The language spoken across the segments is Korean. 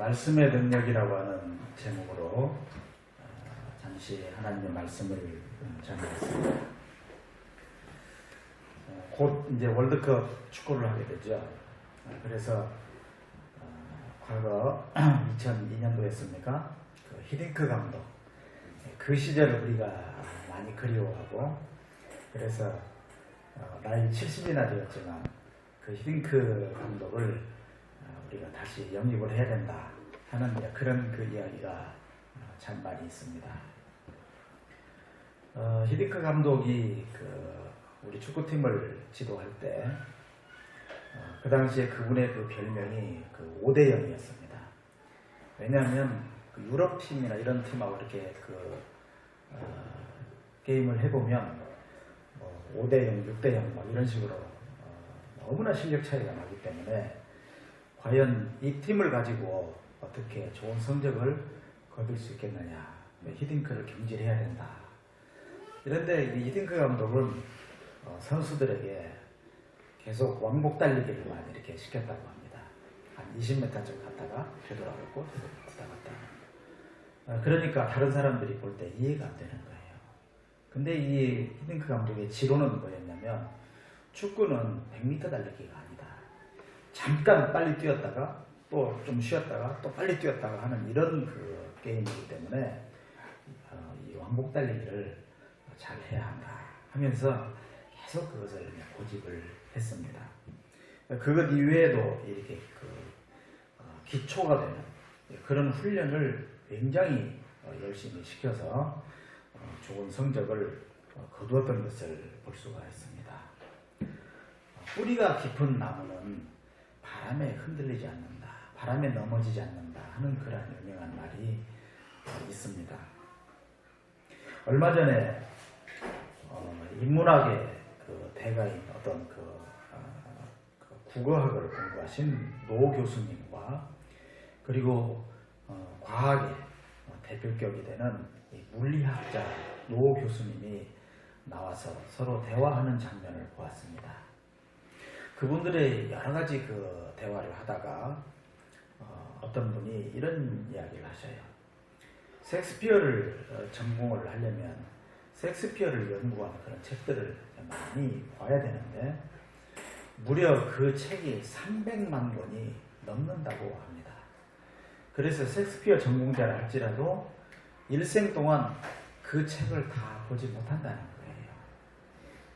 말씀의 능력이라고 하는 제목으로 잠시 하나님의 말씀을 전하겠습니다. 곧 이제 월드컵 축구를 하게 되죠. 그래서 과거 2002년도였습니까? 그 히딩크 감독, 그 시절을 우리가 많이 그리워하고, 그래서 나이 70이나 되었지만 그 히딩크 감독을 우리가 다시 영입을 해야 된다 하는 그런 그 이야기가 참 많이 있습니다. 히딩크 감독이 우리 축구팀을 지도할 때 그 당시에 그분의 그 별명이 5대 0이었습니다. 왜냐하면 유럽 팀이나 이런 팀하고 이렇게 게임을 해보면 5대 0, 6대 0 막 이런 식으로 너무나 실력 차이가 나기 때문에 과연 이 팀을 가지고 어떻게 좋은 성적을 거둘 수 있겠느냐, 히딩크를 경질해야 된다. 그런데 이 히딩크 감독은 선수들에게 계속 왕복 달리기를 많이 이렇게 시켰다고 합니다. 한 20m 좀 갔다가 되돌아가고 갔다. 그러니까 다른 사람들이 볼 때 이해가 안 되는 거예요. 근데 이 히딩크 감독의 지론은 뭐였냐면, 축구는 100m 달리기가 아니다. 잠깐 빨리 뛰었다가 또 좀 쉬었다가 또 빨리 뛰었다가 하는 이런 그 게임이기 때문에 이 왕복 달리기를 잘 해야 한다 하면서 계속 그것을 고집을 했습니다. 그것 이외에도 이렇게 기초가 되는 그런 훈련을 굉장히 열심히 시켜서 좋은 성적을 거두었던 것을 볼 수가 있습니다. 뿌리가 깊은 나무는 바람에 흔들리지 않는다, 바람에 넘어지지 않는다 하는 그런 유명한 말이 있습니다. 얼마 전에 인문학의 대가인 어떤 국어학을 공부하신 노 교수님과, 그리고 과학의 대표격이 되는 물리학자 노 교수님이 나와서 서로 대화하는 장면을 보았습니다. 그분들의 여러 가지 대화를 하다가 어떤 분이 이런 이야기를 하셔요. 셰익스피어를 전공을 하려면 셰익스피어를 연구하는 그런 책들을 많이 봐야 되는데 무려 그 책이 300만 권이 넘는다고 합니다. 그래서 셰익스피어 전공자라 할지라도 일생 동안 그 책을 다 보지 못한다는 거예요.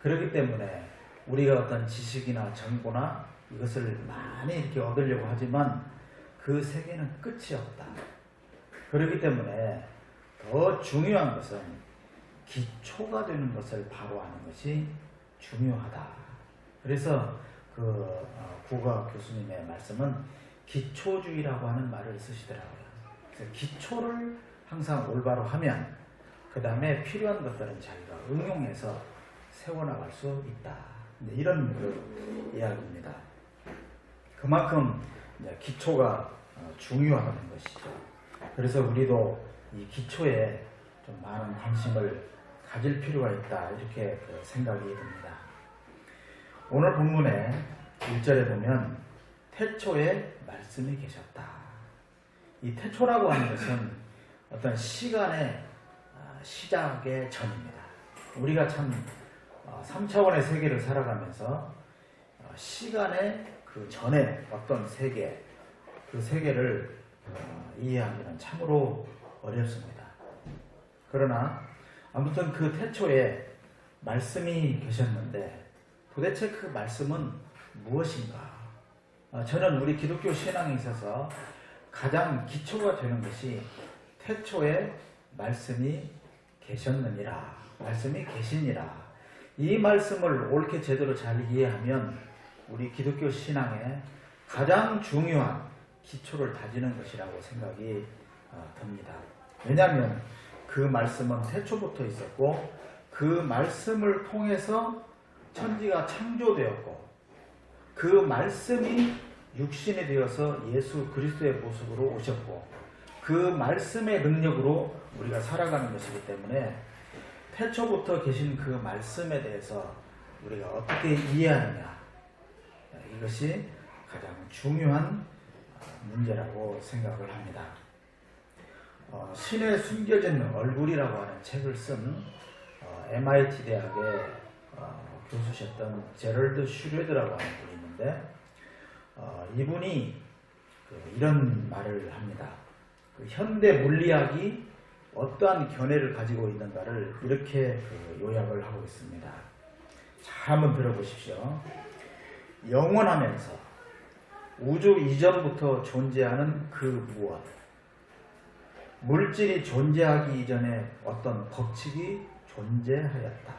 그렇기 때문에 우리가 어떤 지식이나 정보나 이것을 많이 이렇게 얻으려고 하지만 그 세계는 끝이 없다. 그렇기 때문에 더 중요한 것은 기초가 되는 것을 바로 아는 것이 중요하다. 그래서 국어 교수님의 말씀은 기초주의라고 하는 말을 쓰시더라고요. 그래서 기초를 항상 올바로 하면 그 다음에 필요한 것들은 자기가 응용해서 세워나갈 수 있다. 이런 이야기입니다. 그만큼 기초가 중요하다는 것이죠. 그래서 우리도 이 기초에 좀 많은 관심을 가질 필요가 있다, 이렇게 생각이 듭니다. 오늘 본문의 1절에 보면 태초에 말씀이 계셨다. 이 태초라고 하는 것은 어떤 시간의 시작의 전입니다. 우리가 참 3차원의 세계를 살아가면서 시간의 그 전에 어떤 세계, 그 세계를 이해하기는 참으로 어렵습니다. 그러나 아무튼 그 태초에 말씀이 계셨는데 도대체 그 말씀은 무엇인가? 저는 우리 기독교 신앙에 있어서 가장 기초가 되는 것이 태초에 말씀이 계셨느니라, 말씀이 계시니라. 이 말씀을 옳게 제대로 잘 이해하면 우리 기독교 신앙의 가장 중요한 기초를 다지는 것이라고 생각이 듭니다. 왜냐하면 그 말씀은 태초부터 있었고 그 말씀을 통해서 천지가 창조되었고 그 말씀이 육신이 되어서 예수 그리스도의 모습으로 오셨고 그 말씀의 능력으로 우리가 살아가는 것이기 때문에 태초부터 계신 그 말씀에 대해서 우리가 어떻게 이해하느냐, 이것이 가장 중요한 문제라고 생각을 합니다. 신의 숨겨진 얼굴이라고 하는 책을 쓴 MIT 대학의 교수셨던 제럴드 슈레드라고 하는 분이 있는데 이분이 이런 말을 합니다. 현대 물리학이 어떠한 견해를 가지고 있는가를 이렇게 요약을 하고 있습니다. 잘 한번 들어보십시오. 영원하면서 우주 이전부터 존재하는 그 무엇, 물질이 존재하기 이전에 어떤 법칙이 존재하였다.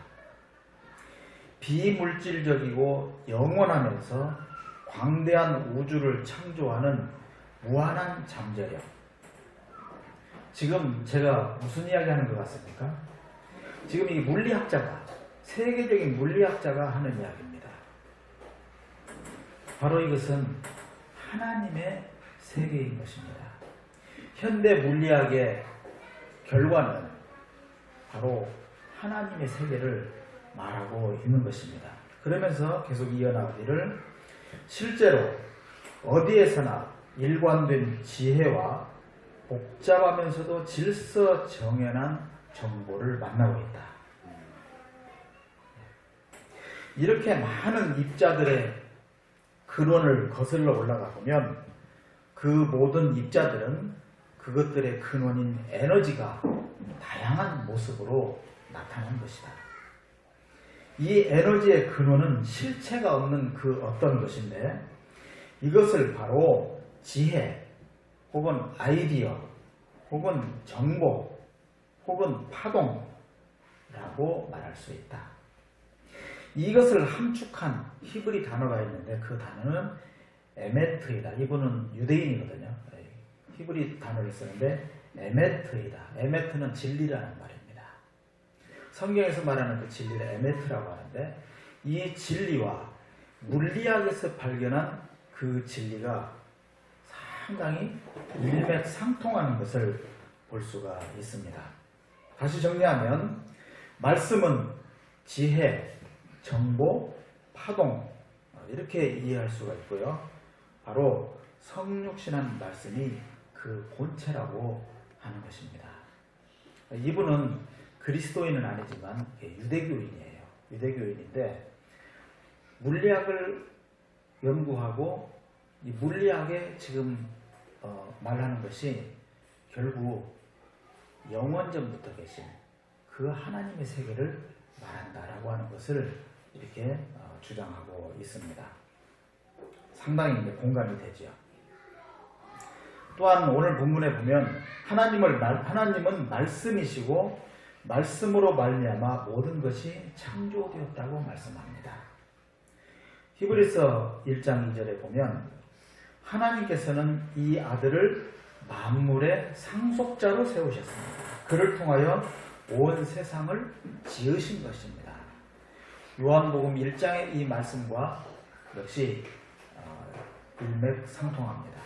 비물질적이고 영원하면서 광대한 우주를 창조하는 무한한 잠재력. 지금 제가 무슨 이야기 하는 것 같습니까? 지금 이 물리학자가, 세계적인 물리학자가 하는 이야기입니다. 바로 이것은 하나님의 세계인 것입니다. 현대 물리학의 결과는 바로 하나님의 세계를 말하고 있는 것입니다. 그러면서 계속 이어나가기를 실제로 어디에서나 일관된 지혜와 복잡하면서도 질서정연한 정보를 만나고 있다. 이렇게 많은 입자들의 근원을 거슬러 올라가 보면 그 모든 입자들은 그것들의 근원인 에너지가 다양한 모습으로 나타난 것이다. 이 에너지의 근원은 실체가 없는 그 어떤 것인데 이것을 바로 지혜 혹은 아이디어 혹은 정보 혹은 파동라고 말할 수 있다. 이것을 함축한 히브리 단어가 있는데 그 단어는 에메트이다. 이분은 유대인이거든요. 히브리 단어를 쓰는데 에메트이다. 에메트는 진리라는 말입니다. 성경에서 말하는 그 진리를 에메트라고 하는데 이 진리와 물리학에서 발견한 그 진리가 상당히 일맥상통하는 것을 볼 수가 있습니다. 다시 정리하면 말씀은 지혜, 정보, 파동 이렇게 이해할 수가 있고요. 바로 성육신한 말씀이 그 본체라고 하는 것입니다. 이분은 그리스도인은 아니지만 유대교인이에요. 유대교인인데 물리학을 연구하고 이 물리학에 지금 말하는 것이 결국 영원전부터 계신 그 하나님의 세계를 말한다라고 하는 것을 이렇게 주장하고 있습니다. 상당히 공감이 되죠. 또한 오늘 본문에 보면 하나님은 말씀이시고 말씀으로 말미암아 모든 것이 창조되었다고 말씀합니다. 히브리서 1장 2절에 보면 하나님께서는 이 아들을 만물의 상속자로 세우셨습니다. 그를 통하여 온 세상을 지으신 것입니다. 요한복음 1장의 이 말씀과 역시 일맥상통합니다.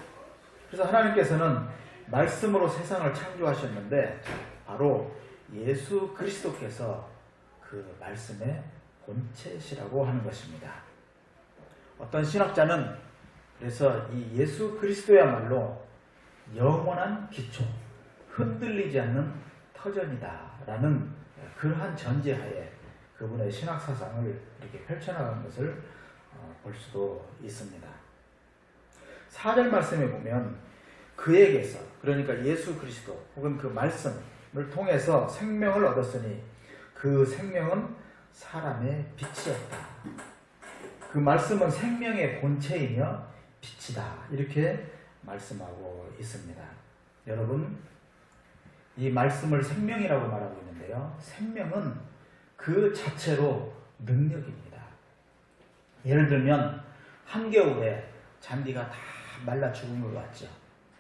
그래서 하나님께서는 말씀으로 세상을 창조하셨는데 바로 예수 그리스도께서 그 말씀의 본체시라고 하는 것입니다. 어떤 신학자는 그래서 이 예수 그리스도야말로 영원한 기초, 흔들리지 않는 터전이다라는 그러한 전제하에 그분의 신학 사상을 이렇게 펼쳐나가는 것을 볼 수도 있습니다. 4절 말씀에 보면 그에게서, 그러니까 예수 그리스도 혹은 그 말씀을 통해서 생명을 얻었으니 그 생명은 사람의 빛이었다. 그 말씀은 생명의 본체이며 빛이다. 이렇게 말씀하고 있습니다. 여러분, 이 말씀을 생명이라고 말하고 있는데요. 생명은 그 자체로 능력입니다. 예를 들면 한겨울에 잔디가 다 말라 죽은 것 같죠.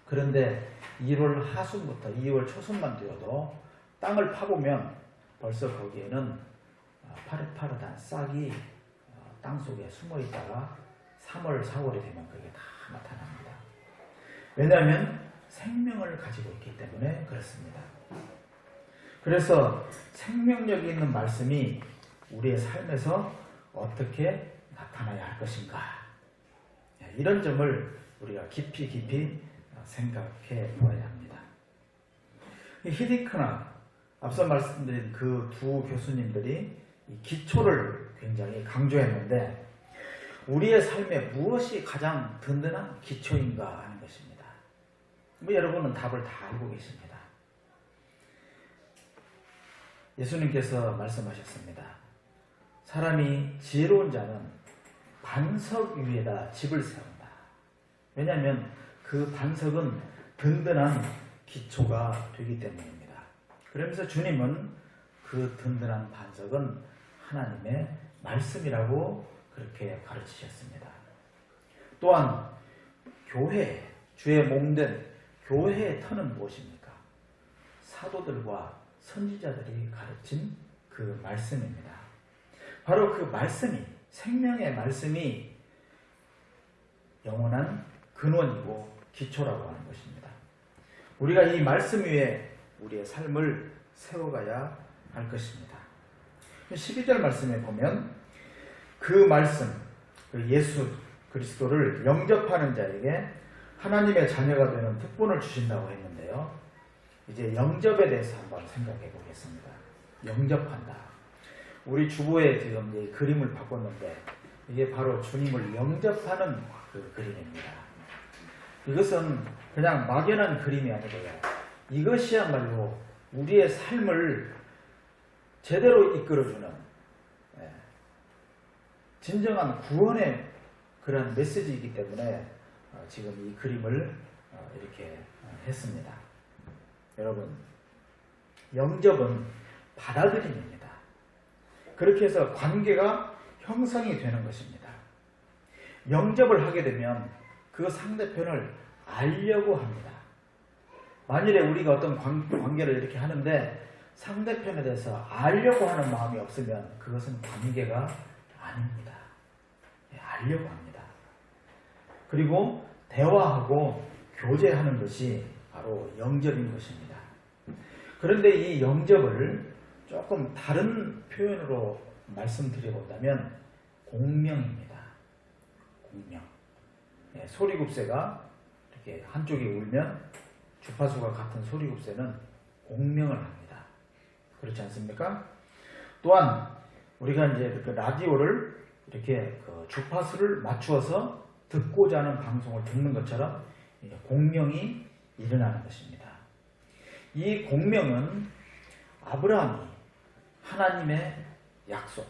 그런데 1월 하순부터 2월 초순만 되어도 땅을 파보면 벌써 거기에는 파릇파릇한 싹이 땅속에 숨어 있다가 3월, 4월이 되면 그게 다 나타납니다. 왜냐하면 생명을 가지고 있기 때문에 그렇습니다. 그래서 생명력이 있는 말씀이 우리의 삶에서 어떻게 나타나야 할 것인가, 이런 점을 우리가 깊이 생각해 보아야 합니다. 히딩크나 앞서 말씀드린 그 두 교수님들이 이 기초를 굉장히 강조했는데 우리의 삶에 무엇이 가장 든든한 기초인가 하는 것입니다. 여러분은 답을 다 알고 계십니다. 예수님께서 말씀하셨습니다. 사람이 지혜로운 자는 반석 위에다 집을 세운다. 왜냐하면 그 반석은 든든한 기초가 되기 때문입니다. 그러면서 주님은 그 든든한 반석은 하나님의 말씀이라고 그렇게 가르치셨습니다. 또한 교회, 주의 몸된 교회의 터는 무엇입니까? 사도들과 선지자들이 가르친 그 말씀입니다. 바로 그 말씀이, 생명의 말씀이 영원한 근원이고 기초라고 하는 것입니다. 우리가 이 말씀 위에 우리의 삶을 세워가야 할 것입니다. 12절 말씀에 보면 그 말씀, 그 예수 그리스도를 영접하는 자에게 하나님의 자녀가 되는 특권을 주신다고 했는데요. 이제 영접에 대해서 한번 생각해 보겠습니다. 영접한다. 우리 주보에 지금 이 그림을 바꿨는데 이게 바로 주님을 영접하는 그 그림입니다. 이것은 그냥 막연한 그림이 아니고요. 이것이야말로 우리의 삶을 제대로 이끌어주는 진정한 구원의 그런 메시지이기 때문에 지금 이 그림을 이렇게 했습니다. 여러분, 영접은 받아들임입니다. 그렇게 해서 관계가 형성이 되는 것입니다. 영접을 하게 되면 그 상대편을 알려고 합니다. 만일에 우리가 어떤 관계를 이렇게 하는데 상대편에 대해서 알려고 하는 마음이 없으면 그것은 관계가 아닙니다. 알려고 합니다. 그리고 대화하고 교제하는 것이 바로 영접인 것입니다. 그런데 이 영접을 조금 다른 표현으로 말씀드려본다면 공명입니다. 공명. 소리굽새가 이렇게 한쪽이 울면 주파수가 같은 소리굽새는 공명을 합니다. 그렇지 않습니까? 또한 우리가 이제 이렇게 라디오를 이렇게 그 주파수를 맞추어서 듣고자 하는 방송을 듣는 것처럼 공명이 일어나는 것입니다. 이 공명은 아브라함이 하나님의 약속,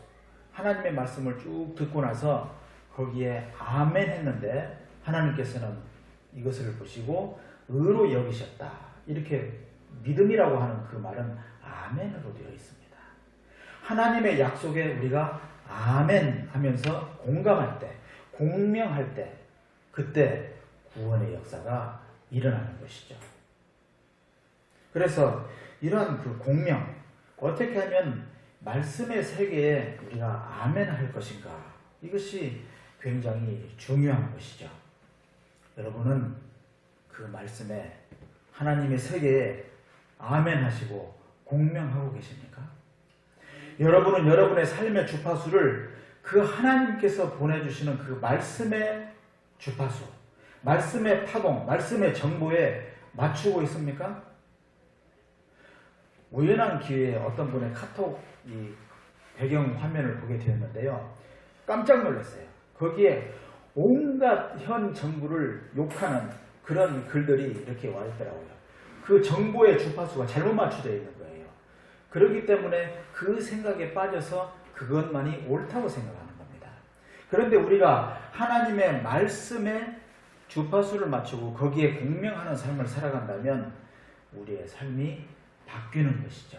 하나님의 말씀을 쭉 듣고 나서 거기에 아멘 했는데 하나님께서는 이것을 보시고 의로 여기셨다. 이렇게 믿음이라고 하는 그 말은 아멘으로 되어 있습니다. 하나님의 약속에 우리가 아멘 하면서 공감할 때, 공명할 때, 그때 구원의 역사가 일어나는 것이죠. 그래서 이러한 그 공명, 어떻게 하면 말씀의 세계에 우리가 아멘 할 것인가, 이것이 굉장히 중요한 것이죠. 여러분은 그 말씀에 하나님의 세계에 아멘 하시고 공명하고 계십니까? 여러분은 여러분의 삶의 주파수를 그 하나님께서 보내주시는 그 말씀의 주파수, 말씀의 파동, 말씀의 정보에 맞추고 있습니까? 우연한 기회에 어떤 분의 카톡 이 배경 화면을 보게 되었는데요. 깜짝 놀랐어요. 거기에 온갖 현 정부를 욕하는 그런 글들이 이렇게 와 있더라고요. 그 정보의 주파수가 잘못 맞춰져 있는 거예요. 그렇기 때문에 그 생각에 빠져서 그것만이 옳다고 생각하는 겁니다. 그런데 우리가 하나님의 말씀에 주파수를 맞추고 거기에 공명하는 삶을 살아간다면 우리의 삶이 바뀌는 것이죠.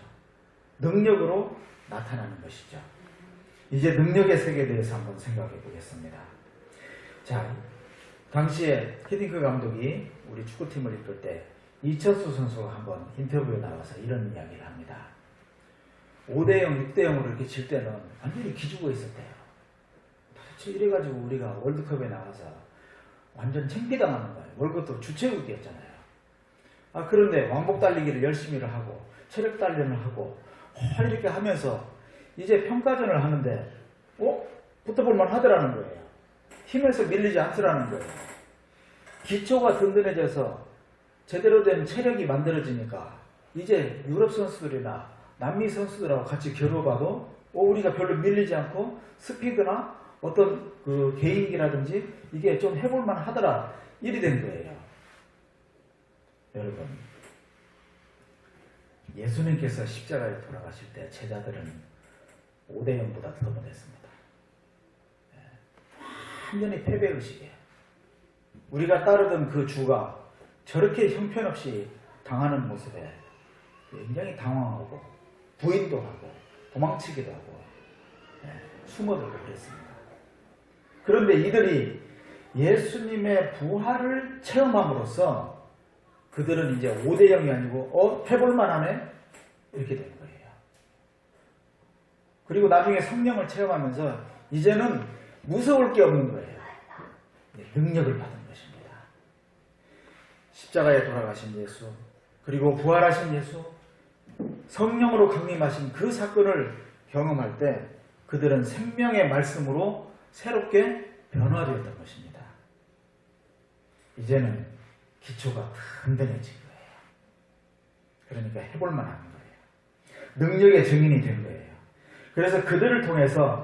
능력으로 나타나는 것이죠. 이제 능력의 세계에 대해서 한번 생각해 보겠습니다. 자, 당시에 히딩크 감독이 우리 축구팀을 이끌 때 이철수 선수가 한번 인터뷰에 나와서 이런 이야기를 합니다. 5대0, 6대0으로 이렇게 질 때는 완전히 기죽어 있었대요. 도대체 이래가지고 우리가 월드컵에 나가서 완전 창피당하는 거예요. 월드컵 주최국이었잖아요. 그런데 왕복 달리기를 열심히 하고 체력 단련을 하고 이렇게 하면서 이제 평가전을 하는데 붙어볼만 하더라는 거예요. 힘에서 밀리지 않더라는 거예요. 기초가 든든해져서 제대로 된 체력이 만들어지니까 이제 유럽 선수들이나 남미 선수들하고 같이 겨뤄봐도 우리가 별로 밀리지 않고 스피드나 어떤 그 개인기라든지 이게 좀 해볼만 하더라. 이리 된 거예요. 여러분, 예수님께서 십자가에 돌아가실 때 제자들은 5대0보다 더 못했습니다. 완전히 패배의식이에요. 우리가 따르던 그 주가 저렇게 형편없이 당하는 모습에 굉장히 당황하고 부인도 하고 도망치기도 하고 숨어들고 그랬습니다. 그런데 이들이 예수님의 부활을 체험함으로써 그들은 이제 5대0이 아니고 해볼만 하네? 이렇게 된 거예요. 그리고 나중에 성령을 체험하면서 이제는 무서울 게 없는 거예요. 능력을 받은 것입니다. 십자가에 돌아가신 예수, 그리고 부활하신 예수, 성령으로 강림하신 그 사건을 경험할 때 그들은 생명의 말씀으로 새롭게 변화되었던 것입니다. 이제는 기초가 든든해진 거예요. 그러니까 해볼만 한 거예요. 능력의 증인이 된 거예요. 그래서 그들을 통해서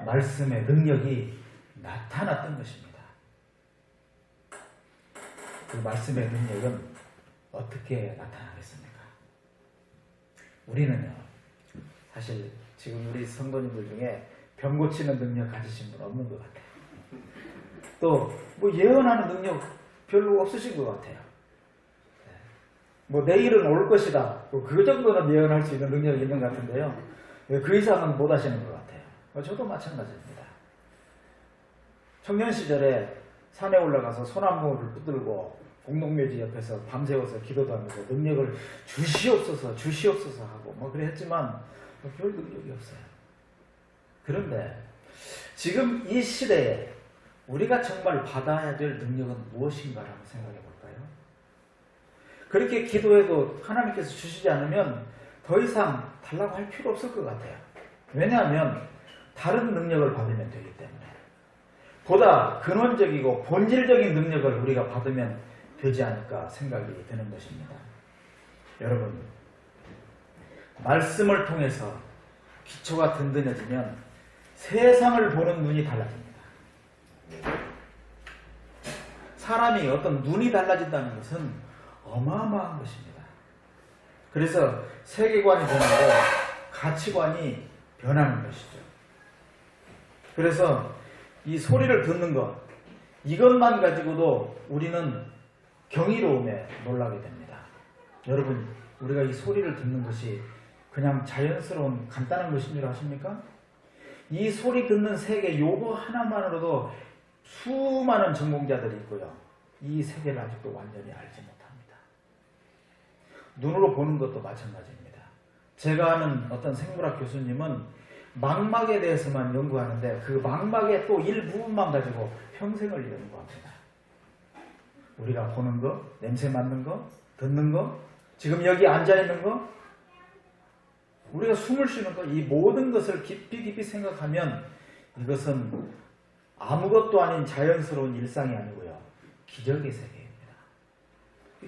말씀의 능력이 나타났던 것입니다. 그 말씀의 능력은 어떻게 나타나겠습니까? 우리는요, 사실 지금 우리 성도님들 중에 병 고치는 능력 가지신 분 없는 것 같아요. 또 뭐 예언하는 능력 별로 없으신 것 같아요. 뭐 내일은 올 것이다. 그 정도는 예언할 수 있는 능력이 있는 것 같은데요. 그 이상은 못 하시는 것 같아요. 저도 마찬가지입니다. 청년 시절에 산에 올라가서 소나무를 붙들고 공동묘지 옆에서 밤새워서 기도도 하면서 능력을 주시옵소서 하고 뭐 그래 했지만 별 능력이 없어요. 그런데 지금 이 시대에 우리가 정말 받아야 될 능력은 무엇인가라고 생각해 볼까요? 그렇게 기도해도 하나님께서 주시지 않으면 더 이상 달라고 할 필요 없을 것 같아요. 왜냐하면 다른 능력을 받으면 되기 때문에. 보다 근원적이고 본질적인 능력을 우리가 받으면 되지 않을까 생각이 드는 것입니다. 여러분, 말씀을 통해서 기초가 든든해지면 세상을 보는 눈이 달라집니다. 사람이 어떤 눈이 달라진다는 것은 어마어마한 것입니다. 그래서 세계관이 변하고 가치관이 변하는 것이죠. 그래서 이 소리를 듣는 것, 이것만 가지고도 우리는 경이로움에 놀라게 됩니다. 여러분, 우리가 이 소리를 듣는 것이 그냥 자연스러운 간단한 것인 줄 아십니까? 이 소리 듣는 세계 요거 하나만으로도 수많은 전공자들이 있고요. 이 세계를 아직도 완전히 알지 못합니다. 눈으로 보는 것도 마찬가지입니다. 제가 아는 어떤 생물학 교수님은 망막에 대해서만 연구하는데 그 망막의 또 일부분만 가지고 평생을 연구합니다. 우리가 보는 거, 냄새 맡는 거, 듣는 거, 지금 여기 앉아있는 거, 우리가 숨을 쉬는 거, 이 모든 것을 깊이 생각하면 이것은 아무것도 아닌 자연스러운 일상이 아니고요. 기적의 세계입니다.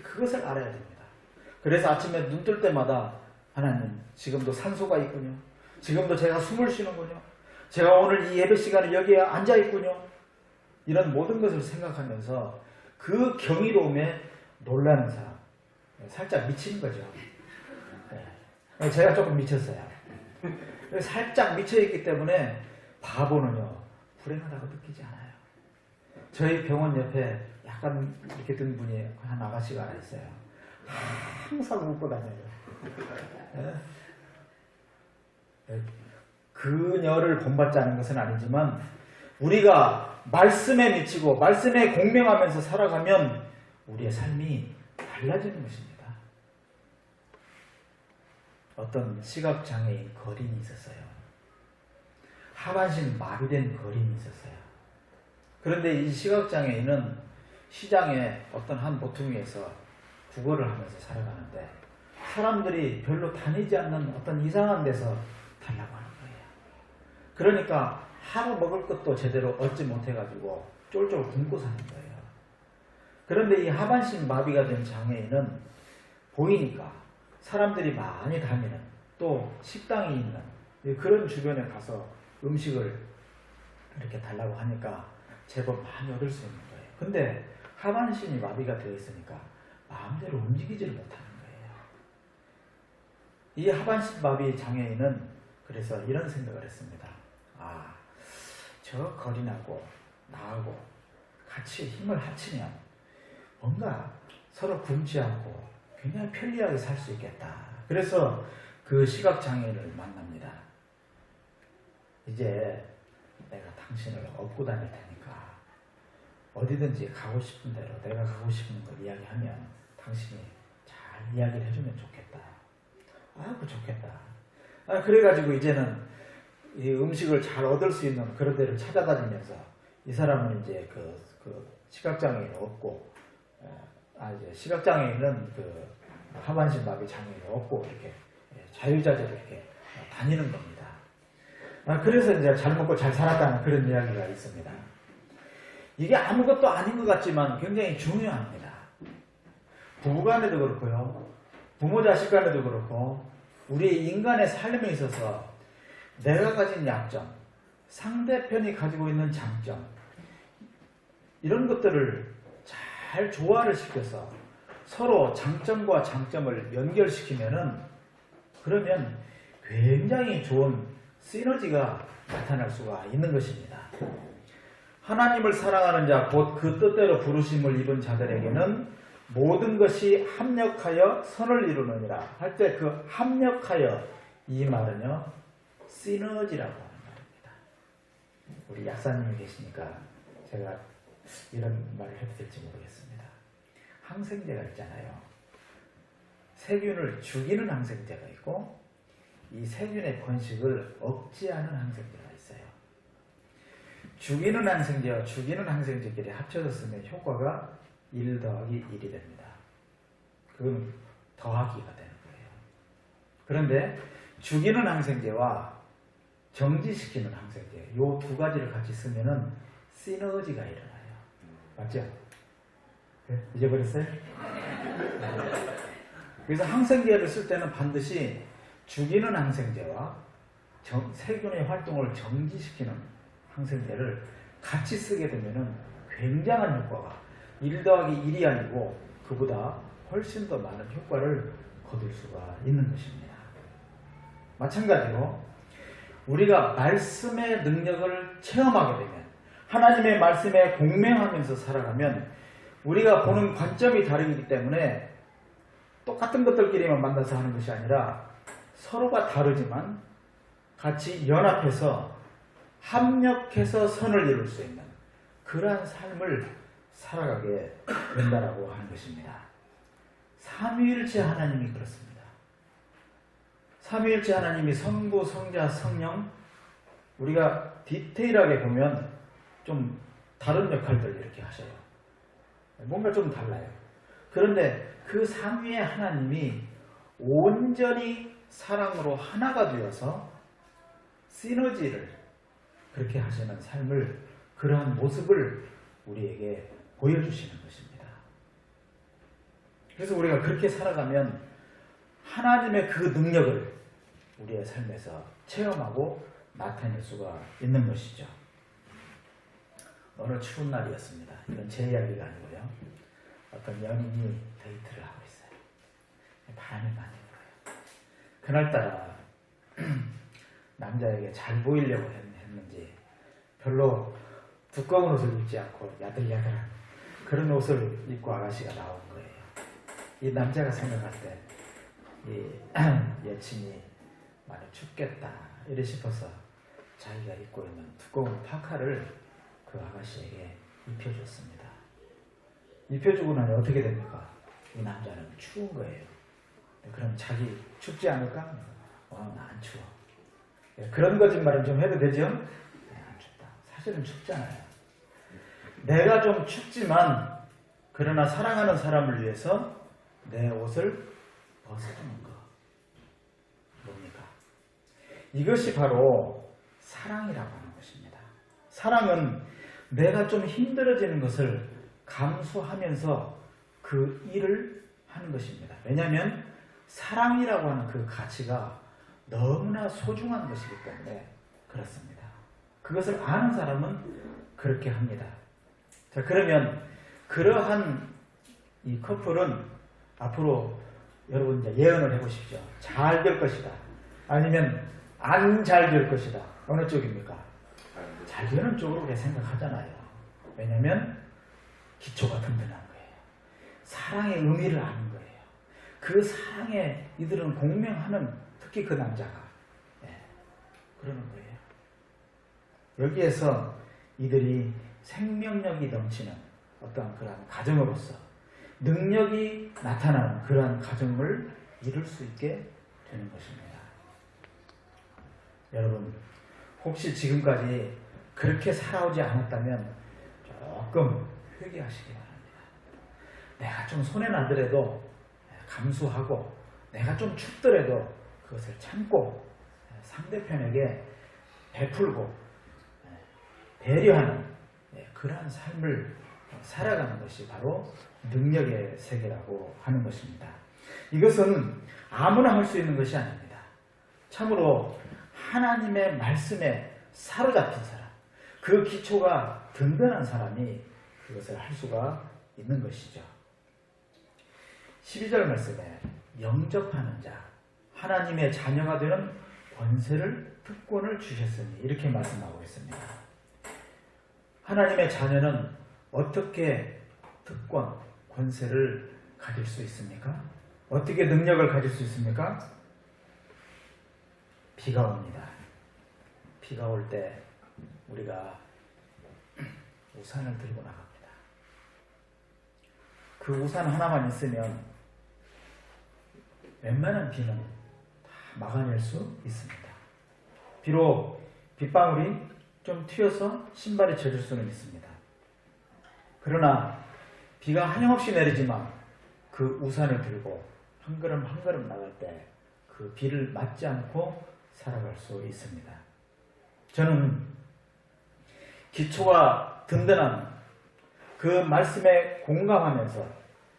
그것을 알아야 됩니다. 그래서 아침에 눈 뜰 때마다 하나님, 지금도 산소가 있군요. 지금도 제가 숨을 쉬는군요. 제가 오늘 이 예배 시간에 여기에 앉아있군요. 이런 모든 것을 생각하면서 그 경이로움에 놀라는 사람, 살짝 미치는 거죠. 제가 조금 미쳤어요. 살짝 미쳐있기 때문에 바보는요, 불행하다고 느끼지 않아요. 저희 병원 옆에 약간 이렇게 든 분이 한 아가씨가 하나 있어요. 항상 웃고 다녀요. 그녀를 본받자는 것은 아니지만 우리가 말씀에 미치고 말씀에 공명하면서 살아가면 우리의 삶이 달라지는 것입니다. 어떤 시각장애인 거린이 있었어요. 하반신 마비된 거린이 있었어요. 그런데 이 시각장애인은 시장에 어떤 한 모퉁이에서 구걸을 하면서 살아가는데 사람들이 별로 다니지 않는 어떤 이상한 데서 달라고 하는 거예요. 그러니까 하루 먹을 것도 제대로 얻지 못해가지고 쫄쫄 굶고 사는 거예요. 그런데 이 하반신 마비가 된 장애인은 보이니까 사람들이 많이 다니는 또 식당이 있는 그런 주변에 가서 음식을 이렇게 달라고 하니까 제법 많이 얻을 수 있는 거예요. 근데 하반신이 마비가 되어 있으니까 마음대로 움직이지를 못하는 거예요. 이 하반신 마비 장애인은 그래서 이런 생각을 했습니다. 아, 저 거린하고 나하고 같이 힘을 합치면 뭔가 서로 굶지 않고 굉장히 편리하게 살 수 있겠다. 그래서 그 시각장애인을 만납니다. 이제 내가 당신을 업고 다닐 테니까 어디든지 가고 싶은 대로 내가 가고 싶은 걸 이야기하면 당신이 잘 이야기를 해주면 좋겠다. 아, 그 좋겠다. 아, 그래가지고 이제는 이 음식을 잘 얻을 수 있는 그런 데를 찾아다니면서 이 사람은 이제 그 시각장애인을 얻고, 이제 시각장애인은 그 하반신 마비 장애인을 얻고 이렇게 자유자재로 이렇게 다니는 겁니다. 그래서 이제 잘 먹고 잘 살았다는 그런 이야기가 있습니다. 이게 아무것도 아닌 것 같지만 굉장히 중요합니다. 부부간에도 그렇고요, 부모 자식 간에도 그렇고, 우리 인간의 삶에 있어서 내가 가진 약점, 상대편이 가지고 있는 장점, 이런 것들을 잘 조화를 시켜서 서로 장점과 장점을 연결시키면은 그러면 굉장히 좋은 시너지가 나타날 수가 있는 것입니다. 하나님을 사랑하는 자, 곧 그 뜻대로 부르심을 입은 자들에게는 모든 것이 합력하여 선을 이루느니라 할 때 그 합력하여, 이 말은요 시너지라고 하는 말입니다. 우리 약사님이 계시니까 제가 이런 말을 해도 될지 모르겠습니다. 항생제가 있잖아요. 세균을 죽이는 항생제가 있고 이 세균의 번식을 억제하는 항생제가 있어요. 죽이는 항생제와 죽이는 항생제끼리 합쳐졌으면 효과가 1 더하기 1이 됩니다. 그건 더하기가 되는 거예요. 그런데 죽이는 항생제와 정지시키는 항생제, 요 두 가지를 같이 쓰면은 시너지가 일어나요. 맞죠? 네? 잊어버렸어요? 그래서 항생제를 쓸 때는 반드시 죽이는 항생제와 세균의 활동을 정지시키는 항생제를 같이 쓰게 되면은 굉장한 효과가 1 더하기 1이 아니고 그보다 훨씬 더 많은 효과를 거둘 수가 있는 것입니다. 마찬가지로 우리가 말씀의 능력을 체험하게 되면, 하나님의 말씀에 공명하면서 살아가면 우리가 보는 관점이 다르기 때문에 똑같은 것들끼리만 만나서 하는 것이 아니라 서로가 다르지만 같이 연합해서 합력해서 선을 이룰 수 있는 그러한 삶을 살아가게 된다라고 하는 것입니다. 삼위일체 하나님이 그렇습니다. 삼위일체 하나님이 성부, 성자, 성령, 우리가 디테일하게 보면 좀 다른 역할들을 이렇게 하셔요. 뭔가 좀 달라요. 그런데 그 삼위의 하나님이 온전히 사랑으로 하나가 되어서 시너지를 그렇게 하시는 삶을, 그러한 모습을 우리에게 보여주시는 것입니다. 그래서 우리가 그렇게 살아가면 하나님의 그 능력을 우리의 삶에서 체험하고 나타낼 수가 있는 것이죠. 어느 추운 날이었습니다. 이건 제 이야기가 아니고요. 어떤 연인이 데이트를 하고 있어요. 바람이 많이 불어요. 그날따라 남자에게 잘 보이려고 했는지 별로 두꺼운 옷을 입지 않고 야들야들한 그런 옷을 입고 아가씨가 나온 거예요. 이 남자가 생각할 때 이 여친이 많이 춥겠다 이래 싶어서 자기가 입고 있는 두꺼운 파카를 그 아가씨에게 입혀줬습니다. 입혀주고 나니 어떻게 됩니까? 이 남자는 추운 거예요. 그럼 자기 춥지 않을까? 나 안 추워. 그런 거짓말은 좀 해도 되죠? 안 춥다. 사실은 춥잖아요. 내가 좀 춥지만 그러나 사랑하는 사람을 위해서 내 옷을 벗어주는 거. 뭡니까? 이것이 바로 사랑이라고 하는 것입니다. 사랑은 내가 좀 힘들어지는 것을 감수하면서 그 일을 하는 것입니다. 왜냐하면 사랑이라고 하는 그 가치가 너무나 소중한 것이기 때문에 그렇습니다. 그것을 아는 사람은 그렇게 합니다. 자, 그러면 그러한 이 커플은 앞으로 여러분 이제 예언을 해보십시오. 잘 될 것이다. 아니면 안 잘 될 것이다. 어느 쪽입니까? 잘 되는 쪽으로 우리가 생각하잖아요. 왜냐하면 기초가 든든한 거예요. 사랑의 의미를 아는 거예요. 그 사랑에 이들은 공명하는, 특히 그 남자가 그러는 거예요. 여기에서 이들이 생명력이 넘치는 어떤 그러한 가정으로서 능력이 나타나는 그러한 가정을 이룰 수 있게 되는 것입니다. 여러분, 혹시 지금까지 그렇게 살아오지 않았다면 조금 회개하시기 바랍니다. 내가 좀 손해나더라도 감수하고, 내가 좀 춥더라도 그것을 참고 상대편에게 베풀고 배려하는 그러한 삶을 살아가는 것이 바로 능력의 세계라고 하는 것입니다. 이것은 아무나 할 수 있는 것이 아닙니다. 참으로 하나님의 말씀에 사로잡힌 사람, 그 기초가 든든한 사람이 그것을 할 수가 있는 것이죠. 12절 말씀에 영접하는 자, 하나님의 자녀가 되는 권세를, 특권을 주셨으니 이렇게 말씀하고 있습니다. 하나님의 자녀는 어떻게 특권, 권세를 가질 수 있습니까? 어떻게 능력을 가질 수 있습니까? 비가 옵니다. 비가 올 때 우리가 우산을 들고 나갑니다. 그 우산 하나만 있으면 웬만한 비는 다 막아낼 수 있습니다. 비록 빗방울이 좀 튀어서 신발이 젖을 수는 있습니다. 그러나 비가 한염없이 내리지만 그 우산을 들고 한 걸음 한 걸음 나갈 때 그 비를 맞지 않고 살아갈 수 있습니다. 저는 기초가 든든한 그 말씀에 공감하면서,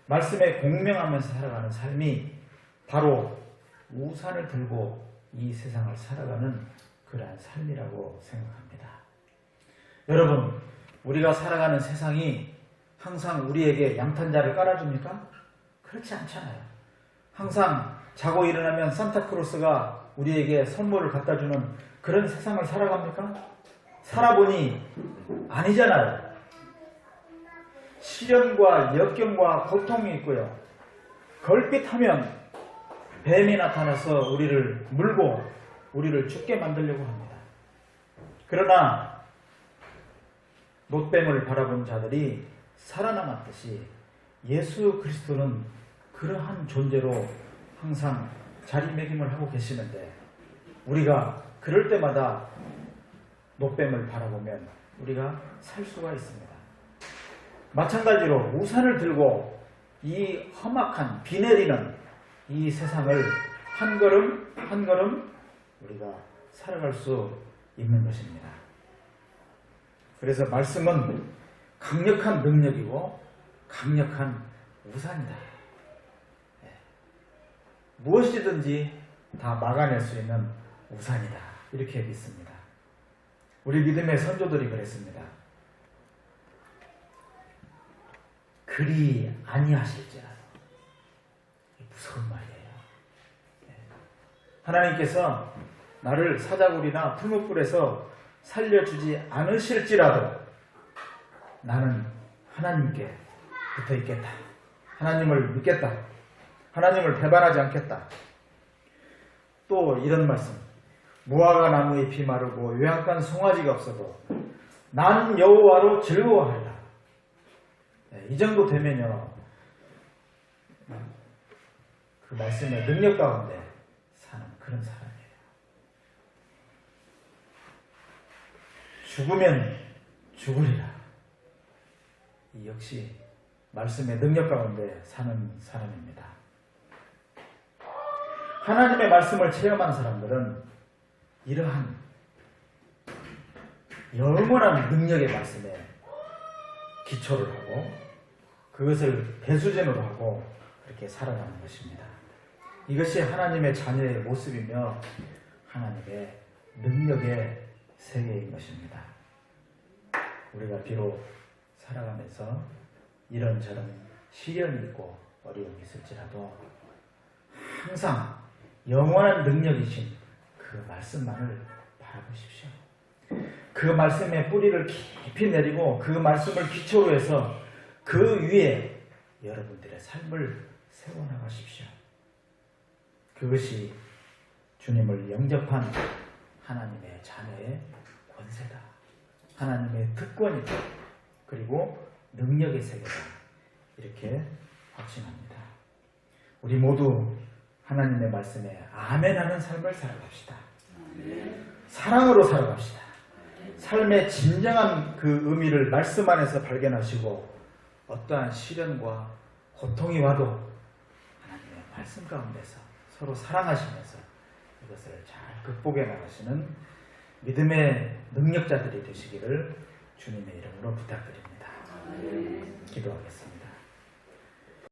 말씀에 공명하면서 살아가는 삶이 바로 우산을 들고 이 세상을 살아가는 그러한 삶이라고 생각합니다. 여러분, 우리가 살아가는 세상이 항상 우리에게 양탄자를 깔아줍니까? 그렇지 않잖아요. 항상 자고 일어나면 산타크로스가 우리에게 선물을 갖다주는 그런 세상을 살아갑니까? 살아보니 아니잖아요. 시련과 역경과 고통이 있고요. 걸핏하면 뱀이 나타나서 우리를 물고 우리를 죽게 만들려고 합니다. 그러나 못뱀을 바라본 자들이 살아남았듯이 예수 그리스도는 그러한 존재로 항상 자리매김을 하고 계시는데, 우리가 그럴 때마다 못뱀을 바라보면 우리가 살 수가 있습니다. 마찬가지로 우산을 들고 이 험악한 비 내리는 이 세상을 한 걸음 한 걸음 우리가 살아갈 수 있는 것입니다. 그래서 말씀은 강력한 능력이고 강력한 우산이다. 무엇이든지 다 막아낼 수 있는 우산이다. 이렇게 믿습니다. 우리 믿음의 선조들이 그랬습니다. 그리 아니하실지라도. 무서운 말이에요. 하나님께서 나를 사자굴이나 풀무불에서 살려주지 않으실지라도 나는 하나님께 붙어 있겠다. 하나님을 믿겠다. 하나님을 배반하지 않겠다. 또 이런 말씀. 무화과 나무의 피 마르고 외양간 송아지가 없어도 난 여호와로 즐거워하리라. 이 정도 되면요, 그 말씀의 능력 가운데 사는 그런 사람이에요. 죽으면 죽으리라. 이 역시 말씀의 능력 가운데 사는 사람입니다. 하나님의 말씀을 체험한 사람들은 이러한 영원한 능력의 말씀에 기초를 하고 그것을 배수진으로 하고 그렇게 살아가는 것입니다. 이것이 하나님의 자녀의 모습이며 하나님의 능력의 세계인 것입니다. 우리가 비록 살아가면서 이런저런 시련이 있고 어려움이 있을지라도 항상 영원한 능력이신 그 말씀만을 바라보십시오. 그 말씀의 뿌리를 깊이 내리고 그 말씀을 기초로 해서 그 위에 여러분들의 삶을 세워나가십시오. 그것이 주님을 영접한 하나님의 자녀의 권세다. 하나님의 특권이다. 그리고 능력의 세계다. 이렇게 확신합니다. 우리 모두 하나님의 말씀에 아멘하는 삶을 살아갑시다. 사랑으로 살아갑시다. 삶의 진정한 그 의미를 말씀 안에서 발견하시고 어떠한 시련과 고통이 와도 하나님의 말씀 가운데서 서로 사랑하시면서 이것을 잘 극복해 나가시는 믿음의 능력자들이 되시기를 주님의 이름으로 부탁드립니다. 기도하겠습니다.